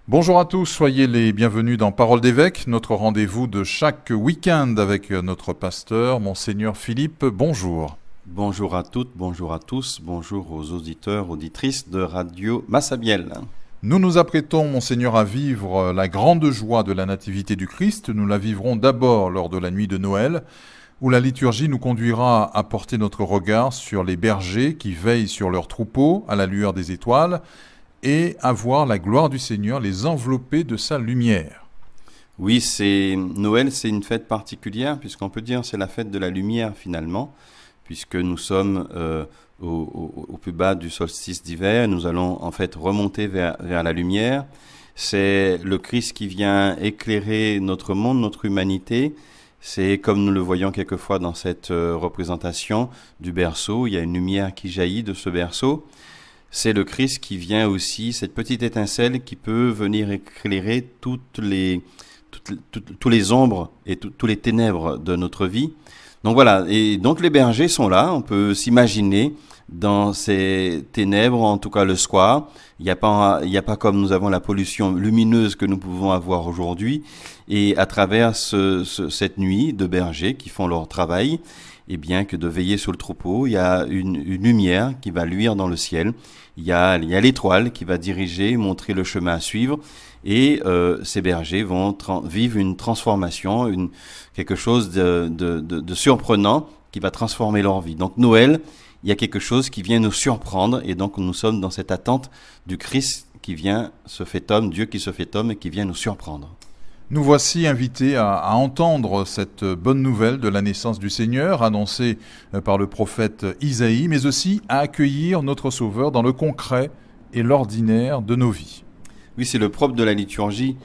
Bonjour à tous, soyez les bienvenus dans Parole d'évêque, notre rendez-vous de chaque week-end avec notre pasteur, Monseigneur Philippe. Bonjour. Bonjour à toutes, bonjour à tous, bonjour aux auditeurs, auditrices de Radio Massabielle. Nous nous apprêtons, Monseigneur, à vivre la grande joie de la Nativité du Christ. Nous la vivrons d'abord lors de la nuit de Noël, où la liturgie nous conduira à porter notre regard sur les bergers qui veillent sur leurs troupeaux à la lueur des étoiles, et à voir la gloire du Seigneur les envelopper de sa lumière. Oui, Noël, c'est une fête particulière, puisqu'on peut dire c'est la fête de la lumière finalement, puisque nous sommes au plus bas du solstice d'hiver, nous allons en fait remonter vers la lumière. C'est le Christ qui vient éclairer notre monde, notre humanité. C'est comme nous le voyons quelquefois dans cette représentation du berceau, il y a une lumière qui jaillit de ce berceau. C'est le Christ qui vient aussi, cette petite étincelle qui peut venir éclairer tous les ombres et tous les ténèbres de notre vie. Donc voilà, et donc les bergers sont là, on peut s'imaginer dans ces ténèbres, en tout cas le soir. Il n'y a pas comme nous avons la pollution lumineuse que nous pouvons avoir aujourd'hui. Et à travers cette nuit de bergers qui font leur travail, et bien que de veiller sur le troupeau, il y a une lumière qui va luire dans le ciel. Il y a l'étoile qui va diriger, montrer le chemin à suivre. Et ces bergers vont vivre une transformation, quelque chose de surprenant qui va transformer leur vie. Donc Noël, il y a quelque chose qui vient nous surprendre. Et donc nous sommes dans cette attente du Christ qui vient se fait homme, Dieu qui se fait homme et qui vient nous surprendre. Nous voici invités à entendre cette bonne nouvelle de la naissance du Seigneur, annoncée par le prophète Isaïe, mais aussi à accueillir notre Sauveur dans le concret et l'ordinaire de nos vies. Oui, c'est le propre de la liturgie.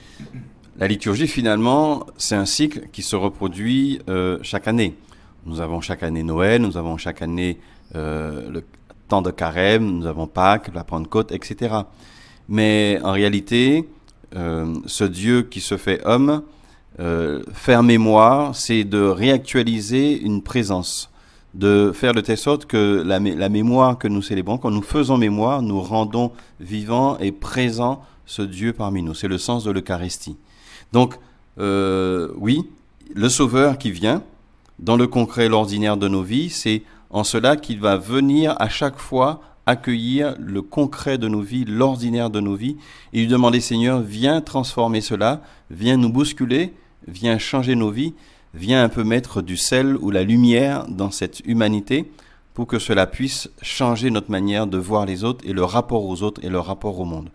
La liturgie, finalement, c'est un cycle qui se reproduit chaque année. Nous avons chaque année Noël, nous avons chaque année le temps de Carême, nous avons Pâques, la Pentecôte, etc. Mais en réalité, ce Dieu qui se fait homme, faire mémoire, c'est de réactualiser une présence, de faire de telle sorte que la mémoire que nous célébrons, quand nous faisons mémoire, nous rendons vivant et présent ce Dieu parmi nous. C'est le sens de l'Eucharistie. Donc, oui, le Sauveur qui vient, dans le concret, l'ordinaire de nos vies, c'est en cela qu'il va venir à chaque fois accueillir le concret de nos vies, l'ordinaire de nos vies, et lui demander, Seigneur, viens transformer cela, viens nous bousculer, viens changer nos vies, viens un peu mettre du sel ou la lumière dans cette humanité pour que cela puisse changer notre manière de voir les autres et le rapport aux autres et le rapport au monde.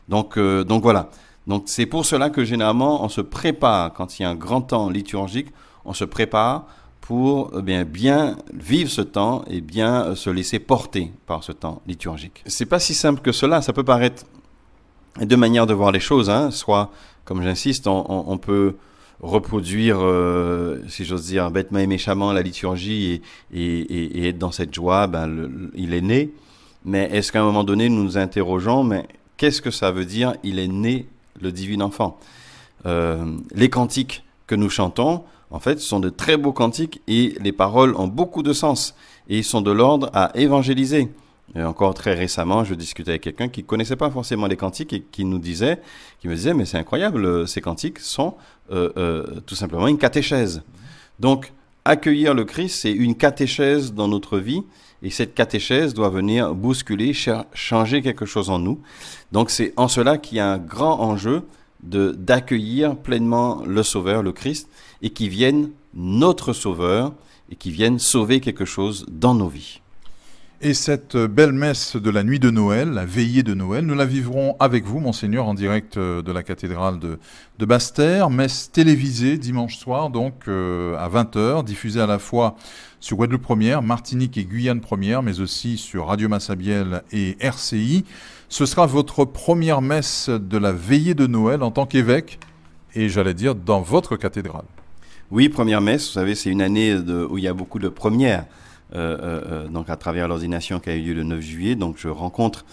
Donc voilà. Donc c'est pour cela que généralement on se prépare, quand il y a un grand temps liturgique, on se prépare pour bien vivre ce temps et bien se laisser porter par ce temps liturgique. C'est pas si simple que cela, ça peut paraître deux manières de voir les choses, hein. Soit, comme j'insiste, on peut reproduire, si j'ose dire, bêtement et méchamment la liturgie et être dans cette joie, il est né. Mais est-ce qu'à un moment donné, nous nous interrogeons, mais qu'est-ce que ça veut dire, il est né, le divin enfant? Les cantiques que nous chantons, en fait, ce sont de très beaux cantiques et les paroles ont beaucoup de sens et ils sont de l'ordre à évangéliser. Et encore très récemment, je discutais avec quelqu'un qui ne connaissait pas forcément les cantiques et qui me disait, mais c'est incroyable, ces cantiques sont tout simplement une catéchèse. Donc, accueillir le Christ, c'est une catéchèse dans notre vie et cette catéchèse doit venir bousculer, changer quelque chose en nous. Donc, c'est en cela qu'il y a un grand enjeu d'accueillir pleinement le Sauveur, le Christ, et qui vienne notre Sauveur, et qui vienne sauver quelque chose dans nos vies. Et cette belle messe de la nuit de Noël, la veillée de Noël, nous la vivrons avec vous, Monseigneur, en direct de la cathédrale de Basse-Terre, messe télévisée dimanche soir, donc à 20h, diffusée à la fois sur Guadeloupe Première, Martinique et Guyane Première, mais aussi sur Radio Massabielle et RCI. Ce sera votre première messe de la veillée de Noël en tant qu'évêque, et j'allais dire dans votre cathédrale. Oui, première messe, vous savez, c'est une année où il y a beaucoup de premières. Donc à travers l'ordination qui a eu lieu le 9 juillet, donc je rencontre,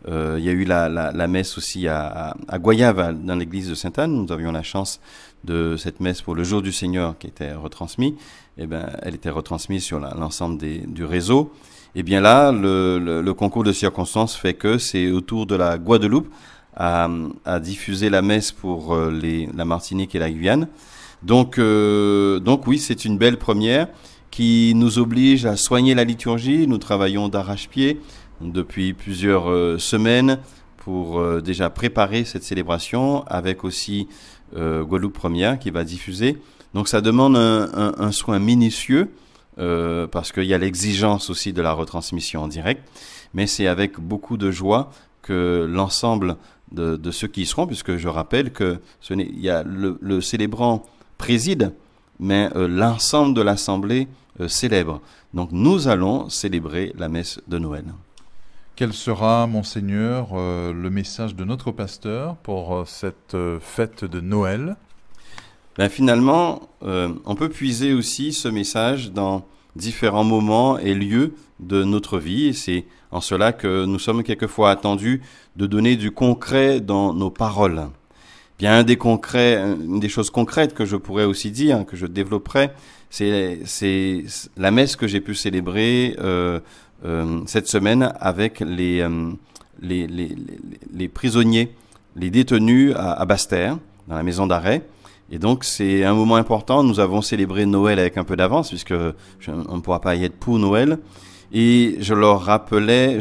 il y a eu la messe aussi à Goyave, dans l'église de Sainte-Anne. Nous avions la chance de cette messe pour le jour du Seigneur qui était retransmise. Elle était retransmise sur l'ensemble du réseau. Et bien là, le concours de circonstances fait que c'est autour de la Guadeloupe, à diffuser la messe pour la Martinique et la Guyane. Donc oui, c'est une belle première qui nous oblige à soigner la liturgie. Nous travaillons d'arrache-pied depuis plusieurs semaines pour déjà préparer cette célébration, avec aussi Guadeloupe Première qui va diffuser. Donc ça demande un soin minutieux, parce qu'il y a l'exigence aussi de la retransmission en direct, mais c'est avec beaucoup de joie que l'ensemble de ceux qui y seront, puisque je rappelle que il y a le célébrant préside, mais l'ensemble de l'assemblée célèbre. Donc nous allons célébrer la messe de Noël. Quel sera, Monseigneur, le message de notre pasteur pour cette fête de Noël? Finalement, on peut puiser aussi ce message dans différents moments et lieux de notre vie. Et c'est en cela que nous sommes quelquefois attendus de donner du concret dans nos paroles. Bien, une des choses concrètes que je pourrais aussi dire, que je développerai, c'est la messe que j'ai pu célébrer cette semaine avec les prisonniers, les détenus à Basse-Terre, dans la maison d'arrêt. Et donc, c'est un moment important. Nous avons célébré Noël avec un peu d'avance, puisque on ne pourra pas y être pour Noël. Et je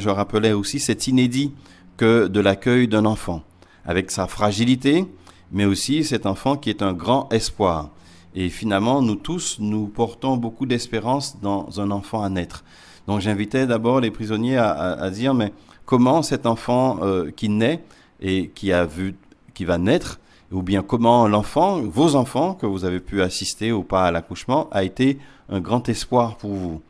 rappelais aussi cet inédit que de l'accueil d'un enfant, avec sa fragilité, mais aussi cet enfant qui est un grand espoir. Et finalement, nous tous, nous portons beaucoup d'espérance dans un enfant à naître. Donc, j'invitais d'abord les prisonniers à dire, mais comment cet enfant qui naît et qui va naître, ou bien comment vos enfants, que vous avez pu assister ou pas à l'accouchement, a été un grand espoir pour vous,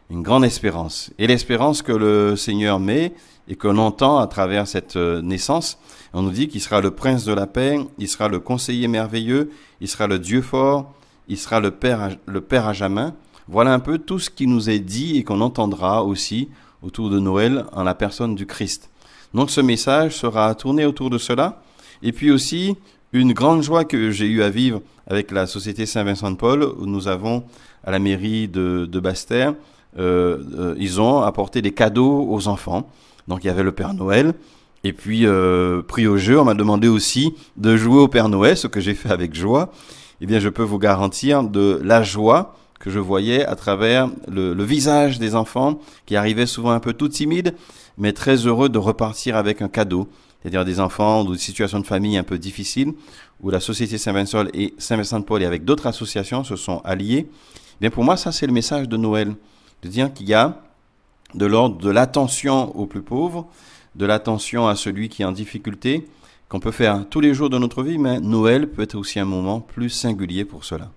une grande espérance. Et l'espérance que le Seigneur met et que l'on entend à travers cette naissance, on nous dit qu'il sera le prince de la paix, il sera le conseiller merveilleux, il sera le Dieu fort, il sera le Père à jamais. Voilà un peu tout ce qui nous est dit et qu'on entendra aussi autour de Noël en la personne du Christ. Donc ce message sera tourné autour de cela. Et puis aussi, une grande joie que j'ai eu à vivre avec la Société Saint-Vincent-de-Paul, où nous avons à la mairie de Basse-Terre, ils ont apporté des cadeaux aux enfants. Donc il y avait le Père Noël. Et puis, pris au jeu, on m'a demandé aussi de jouer au Père Noël, ce que j'ai fait avec joie. Eh bien, je peux vous garantir de la joie que je voyais à travers le visage des enfants, qui arrivaient souvent un peu tout timides, mais très heureux de repartir avec un cadeau. C'est-à-dire des enfants ou des situations de famille un peu difficiles, où la Société Saint-Vincent et Saint-Vincent-de-Paul et avec d'autres associations se sont alliés. Bien, pour moi, ça, c'est le message de Noël. De dire qu'il y a de l'ordre de l'attention aux plus pauvres, de l'attention à celui qui est en difficulté, qu'on peut faire tous les jours de notre vie, mais Noël peut être aussi un moment plus singulier pour cela.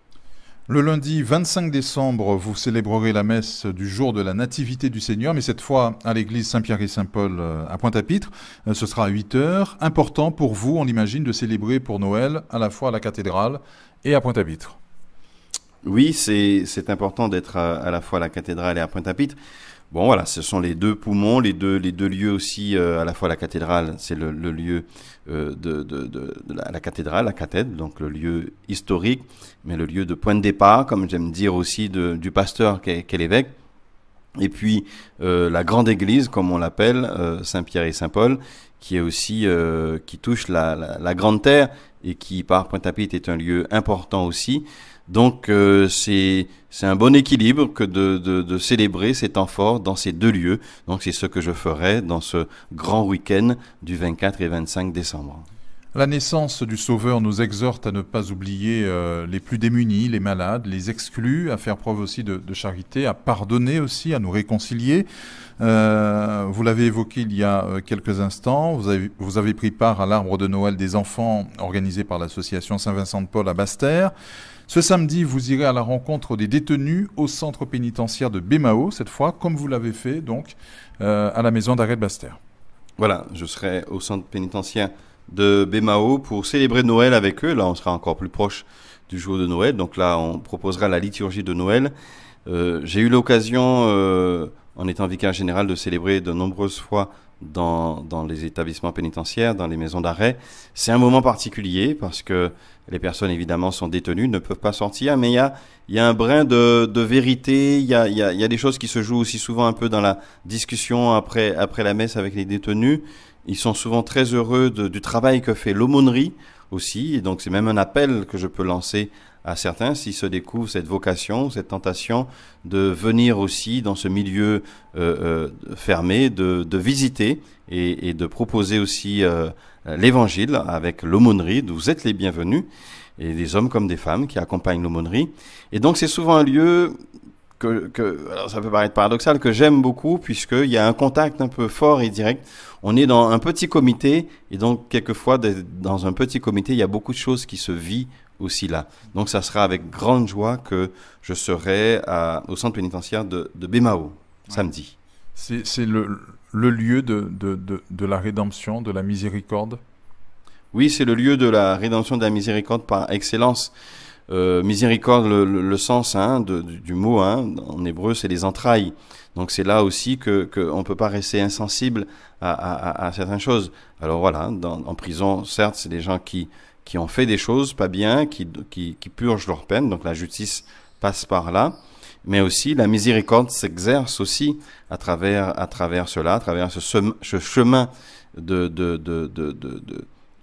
Le lundi 25 décembre, vous célébrerez la messe du jour de la Nativité du Seigneur, mais cette fois à l'église Saint-Pierre et Saint-Paul à Pointe-à-Pitre. Ce sera à 8h. Important pour vous, on l'imagine, de célébrer pour Noël à la fois à la cathédrale et à Pointe-à-Pitre. Oui, c'est important d'être à la fois à la cathédrale et à Pointe-à-Pitre. Bon, voilà, ce sont les deux poumons, les deux lieux aussi, à la fois la cathédrale, c'est le lieu de la cathédrale, la cathèdre, donc le lieu historique, mais le lieu de point de départ, comme j'aime dire aussi, du pasteur qu'est l'évêque. Et puis, la grande église, comme on l'appelle, Saint-Pierre et Saint-Paul, qui est aussi, qui touche la grande terre et qui, par Pointe-à-Pitre, est un lieu important aussi. Donc c'est un bon équilibre que de célébrer ces temps forts dans ces deux lieux. Donc c'est ce que je ferai dans ce grand week-end du 24 et 25 décembre. La naissance du Sauveur nous exhorte à ne pas oublier les plus démunis, les malades, les exclus, à faire preuve aussi de charité, à pardonner aussi, à nous réconcilier. Vous l'avez évoqué il y a quelques instants, vous avez pris part à l'arbre de Noël des enfants organisé par l'association Saint-Vincent-de-Paul à Basse-Terre. Ce samedi, vous irez à la rencontre des détenus au centre pénitentiaire de Bémao, cette fois, comme vous l'avez fait donc à la maison d'arrêt de Basse-Terre. Voilà, je serai au centre pénitentiaire de Bémao pour célébrer Noël avec eux. Là, on sera encore plus proche du jour de Noël. Donc là, on proposera la liturgie de Noël. J'ai eu l'occasion, en étant vicaire général, de célébrer de nombreuses fois dans les établissements pénitentiaires, dans les maisons d'arrêt. C'est un moment particulier parce que les personnes, évidemment, sont détenues, ne peuvent pas sortir, mais il y a un brin de vérité, il y a des choses qui se jouent aussi souvent un peu dans la discussion après la messe avec les détenus. ils sont souvent très heureux du travail que fait l'aumônerie aussi. Et donc c'est même un appel que je peux lancer à certains s'ils se découvrent cette vocation, cette tentation de venir aussi dans ce milieu fermé, de visiter et de proposer aussi l'évangile avec l'aumônerie. Vous êtes les bienvenus, et des hommes comme des femmes qui accompagnent l'aumônerie. Et donc c'est souvent un lieu alors ça peut paraître paradoxal, que j'aime beaucoup, puisqu'il y a un contact un peu fort et direct. On est dans un petit comité, et donc quelquefois dans un petit comité, il y a beaucoup de choses qui se vivent aussi là. Donc ça sera avec grande joie que je serai au centre pénitentiaire de Bémao, samedi. C'est le lieu de la rédemption, de la miséricorde? Oui, c'est le lieu de la rédemption, de la miséricorde par excellence. Miséricorde, le sens du mot en hébreu, c'est les entrailles. Donc c'est là aussi que on peut pas rester insensible à certaines choses. Alors voilà, en prison, certes, c'est des gens qui ont fait des choses pas bien, qui purgent leur peine. Donc la justice passe par là, mais aussi la miséricorde s'exerce aussi à travers cela, à travers ce chemin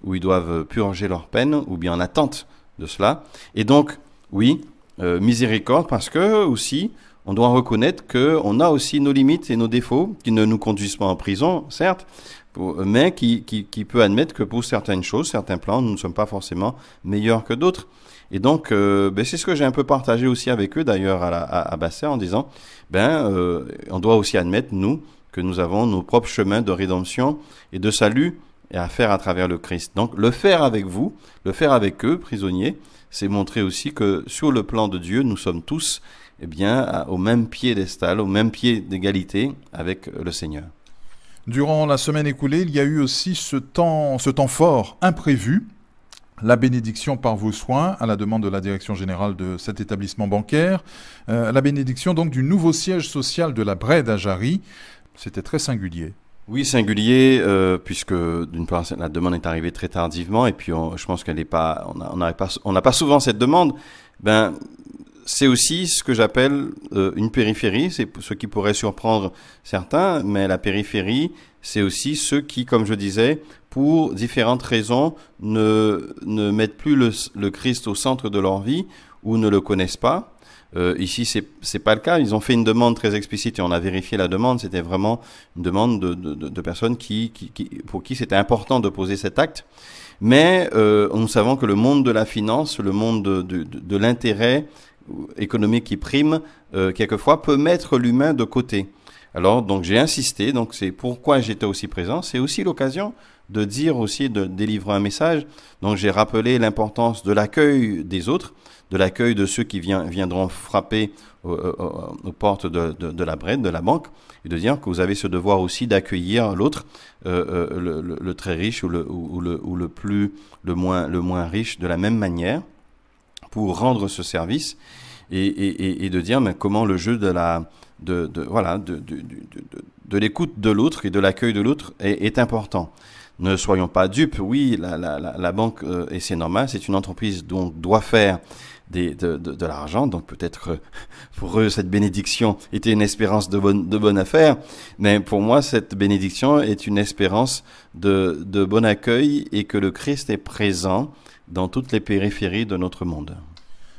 où ils doivent purger leur peine, ou bien en attente de cela. Et donc, oui, miséricorde, parce que aussi, on doit reconnaître qu'on a aussi nos limites et nos défauts, qui ne nous conduisent pas en prison, certes, mais qui peut admettre que pour certaines choses, certains plans, nous ne sommes pas forcément meilleurs que d'autres. Et donc, c'est ce que j'ai un peu partagé aussi avec eux, d'ailleurs, à Bastia, en disant, on doit aussi admettre, nous, que nous avons nos propres chemins de rédemption et de salut et à faire à travers le Christ. Donc, le faire avec vous, le faire avec eux, prisonniers, c'est montrer aussi que sur le plan de Dieu, nous sommes tous au même piédestal, au même pied d'égalité avec le Seigneur. Durant la semaine écoulée, il y a eu aussi ce temps fort, imprévu, la bénédiction par vos soins, à la demande de la direction générale de cet établissement bancaire, la bénédiction donc du nouveau siège social de la Brède à Jarry. C'était très singulier. Oui, singulier, puisque d'une part la demande est arrivée très tardivement, et puis je pense qu'elle n'est pas, on n'a pas souvent cette demande. C'est aussi ce que j'appelle une périphérie. C'est ce qui pourrait surprendre certains, mais la périphérie, c'est aussi ceux qui, comme je disais, pour différentes raisons, ne mettent plus le Christ au centre de leur vie ou ne le connaissent pas. Ici, c'est pas le cas. Ils ont fait une demande très explicite et on a vérifié la demande. C'était vraiment une demande de personnes pour qui c'était important de poser cet acte. Mais nous savons que le monde de la finance, le monde de l'intérêt économique qui prime, quelquefois peut mettre l'humain de côté. Alors, donc j'ai insisté. Donc c'est pourquoi j'étais aussi présent. C'est aussi l'occasion de dire aussi, de délivrer un message. Donc j'ai rappelé l'importance de l'accueil des autres, de l'accueil de ceux qui viendront frapper aux portes de la Brède, de la banque, et de dire que vous avez ce devoir aussi d'accueillir l'autre, le très riche ou le moins riche de la même manière, pour rendre ce service et de dire comment le jeu de l'écoute de l'autre et de l'accueil de l'autre est important. Ne soyons pas dupes. Oui, la banque, et c'est normal, c'est une entreprise dont doit faire de l'argent, donc peut-être pour eux cette bénédiction était une espérance de bonne affaire, mais pour moi cette bénédiction est une espérance de bon accueil et que le Christ est présent dans toutes les périphéries de notre monde.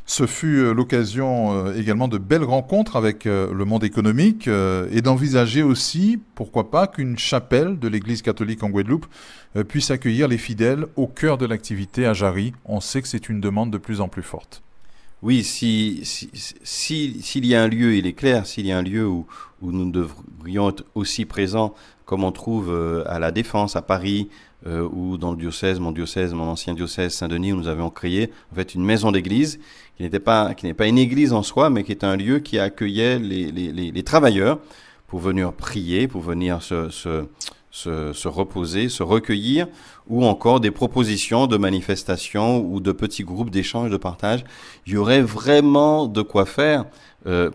Ce fut l'occasion également de belles rencontres avec le monde économique et d'envisager aussi, pourquoi pas, qu'une chapelle de l'Église catholique en Guadeloupe puisse accueillir les fidèles au cœur de l'activité à Jarry. On sait que c'est une demande de plus en plus forte. Oui, s'il y a un lieu, il est clair, s'il y a un lieu où nous devrions être aussi présents, comme on trouve à La Défense, à Paris, ou dans le diocèse, mon ancien diocèse Saint-Denis, où nous avions créé en fait une maison d'église qui n'est pas une église en soi, mais qui est un lieu qui accueillait les travailleurs pour venir prier, pour venir se reposer, se recueillir, ou encore des propositions de manifestations ou de petits groupes d'échange, de partage. Il y aurait vraiment de quoi faire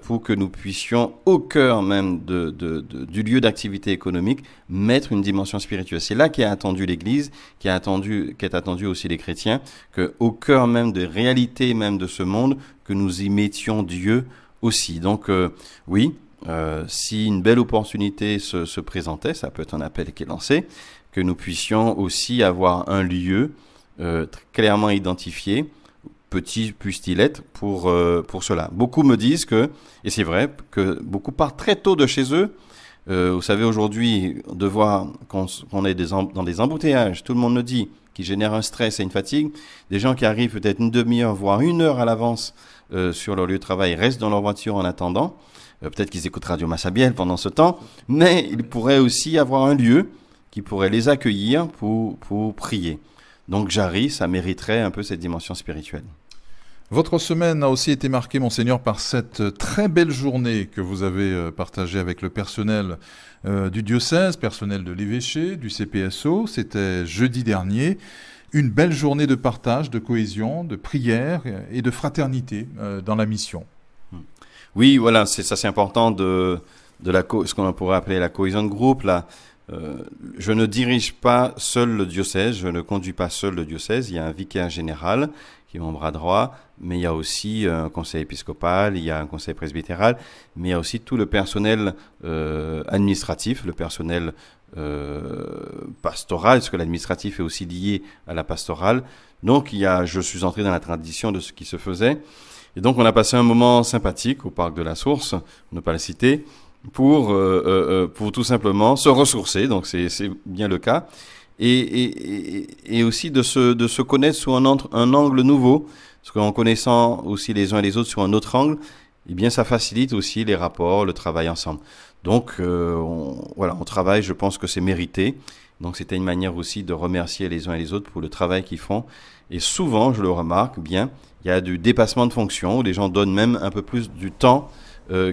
pour que nous puissions, au cœur même du lieu d'activité économique, mettre une dimension spirituelle. C'est là qu'est attendue l'Église, qu'est attendu aussi les chrétiens, qu'au cœur même des réalités même de ce monde, que nous y mettions Dieu aussi. Donc oui, si une belle opportunité se présentait, ça peut être un appel qui est lancé, que nous puissions aussi avoir un lieu clairement identifié, petit puisse-t-il être, pour cela. Beaucoup me disent que, et c'est vrai, que beaucoup partent très tôt de chez eux. Vous savez, aujourd'hui, de voir qu'on est dans des embouteillages, tout le monde le dit, qui génère un stress et une fatigue, des gens qui arrivent peut-être une demi-heure, voire 1 heure à l'avance sur leur lieu de travail, restent dans leur voiture en attendant. Peut-être qu'ils écoutent Radio Massabielle pendant ce temps, mais ils pourraient aussi avoir un lieu qui pourrait les accueillir pour prier. Donc Jarry, ça mériterait un peu cette dimension spirituelle. Votre semaine a aussi été marquée, Monseigneur, par cette très belle journée que vous avez partagée avec le personnel du diocèse, personnel de l'évêché, du CPSO. C'était jeudi dernier. Une belle journée de partage, de cohésion, de prière et de fraternité dans la mission. Oui, voilà, c'est important de ce qu'on pourrait appeler la cohésion de groupe. Je ne dirige pas seul le diocèse, je ne conduis pas seul le diocèse. Il y a un vicaire général qui est mon bras droit, mais il y a aussi un conseil épiscopal, il y a un conseil presbytéral, mais il y a aussi tout le personnel administratif, le personnel pastoral, parce que l'administratif est aussi lié à la pastorale. Donc je suis entré dans la tradition de ce qui se faisait. Et donc on a passé un moment sympathique au parc de la Source, ne pas le citer, pour tout simplement se ressourcer, donc c'est bien le cas, et aussi de se connaître sous un angle nouveau, parce qu'en connaissant aussi les uns et les autres sur un autre angle, eh bien ça facilite aussi les rapports, le travail ensemble. Donc on travaille, je pense que c'est mérité, donc c'était une manière aussi de remercier les uns et les autres pour le travail qu'ils font, et souvent, je le remarque bien, il y a du dépassement de fonction, où les gens donnent même un peu plus du temps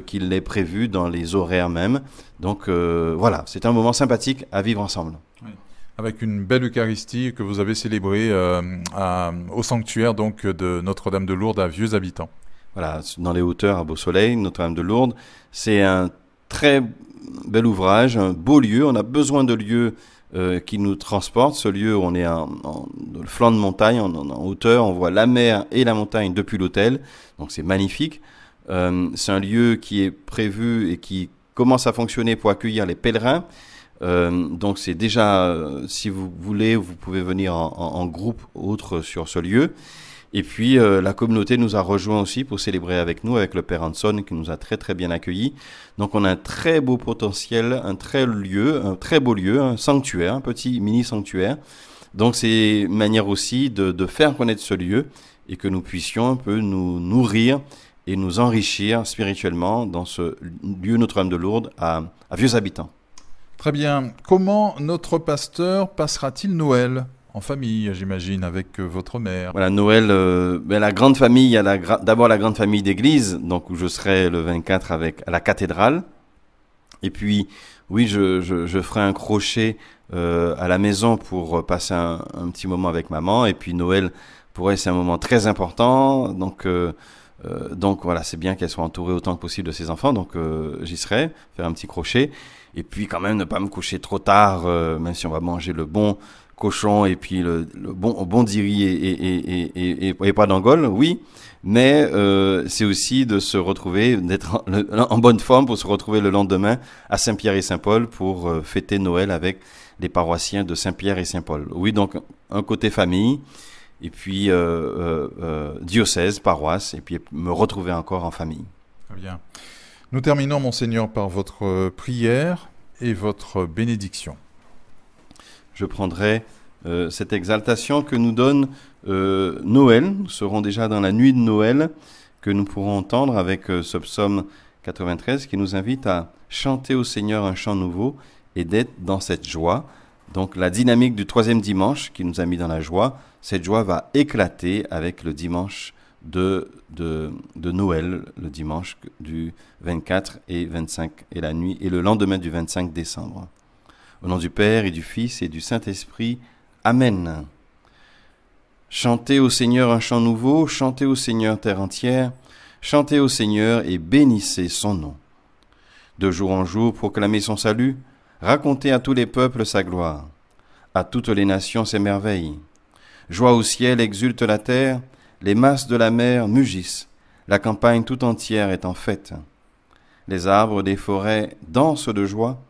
qu'il n'est prévu dans les horaires même. Donc voilà, c'est un moment sympathique à vivre ensemble. Oui. Avec une belle Eucharistie que vous avez célébrée au sanctuaire donc, de Notre-Dame de Lourdes à Vieux-Habitants. Voilà, dans les hauteurs à Beau-Soleil, Notre-Dame de Lourdes. C'est un très bel ouvrage, un beau lieu. On a besoin de lieux qui nous transportent. Ce lieu où on est dans le flanc de montagne, en hauteur, on voit la mer et la montagne depuis l'hôtel. Donc c'est magnifique. C'est un lieu qui est prévu et qui commence à fonctionner pour accueillir les pèlerins. Donc c'est déjà, si vous voulez, vous pouvez venir en groupe autre sur ce lieu. Et puis la communauté nous a rejoints aussi pour célébrer avec nous, avec le Père Hanson qui nous a très très bien accueillis. Donc on a un très beau potentiel, un très beau lieu, un sanctuaire, un petit mini sanctuaire. Donc c'est une manière aussi de faire connaître ce lieu et que nous puissions un peu nous nourrir et nous enrichir spirituellement dans ce lieu Notre-Dame de Lourdes à Vieux-Habitants. Très bien. Comment notre pasteur passera-t-il Noël ? En famille, j'imagine, avec votre mère. Voilà, Noël, la grande famille, il y a d'abord la grande famille d'église, donc où je serai le 24 à la cathédrale. Et puis, oui, je ferai un crochet à la maison pour passer un petit moment avec maman. Et puis Noël, pour elle, c'est un moment très important. Donc voilà, c'est bien qu'elle soit entourée autant que possible de ses enfants. Donc j'y serai, faire un petit crochet. Et puis quand même ne pas me coucher trop tard, même si on va manger le bon cochon et puis le bon diri et pas d'angole, oui. Mais c'est aussi de se retrouver, d'être en bonne forme pour se retrouver le lendemain à Saint-Pierre et Saint-Paul pour fêter Noël avec les paroissiens de Saint-Pierre et Saint-Paul. Oui, donc un côté famille. Et puis diocèse, paroisse, et puis me retrouver encore en famille. Très bien. Nous terminons, Monseigneur, par votre prière et votre bénédiction. Je prendrai cette exaltation que nous donne Noël. Nous serons déjà dans la nuit de Noël, que nous pourrons entendre avec ce psaume 93 qui nous invite à chanter au Seigneur un chant nouveau et d'être dans cette joie. Donc la dynamique du 3e dimanche qui nous a mis dans la joie, cette joie va éclater avec le dimanche de Noël, le dimanche du 24 et 25 et la nuit et le lendemain du 25 décembre. Au nom du Père et du Fils et du Saint-Esprit, Amen. Chantez au Seigneur un chant nouveau, chantez au Seigneur terre entière, chantez au Seigneur et bénissez son nom. De jour en jour, proclamez son salut, racontez à tous les peuples sa gloire, à toutes les nations ses merveilles. Joie au ciel, exulte la terre, les masses de la mer mugissent, la campagne tout entière est en fête. les arbres des forêts dansent de joie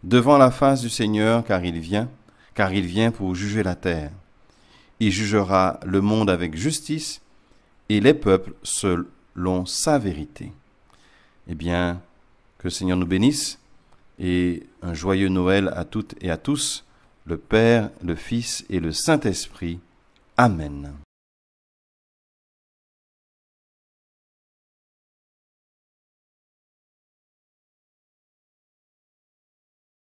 devant la face du Seigneur, car il vient pour juger la terre. Il jugera le monde avec justice et les peuples selon sa vérité. Eh bien, que le Seigneur nous bénisse et un joyeux Noël à toutes et à tous, le Père, le Fils et le Saint-Esprit. Amen.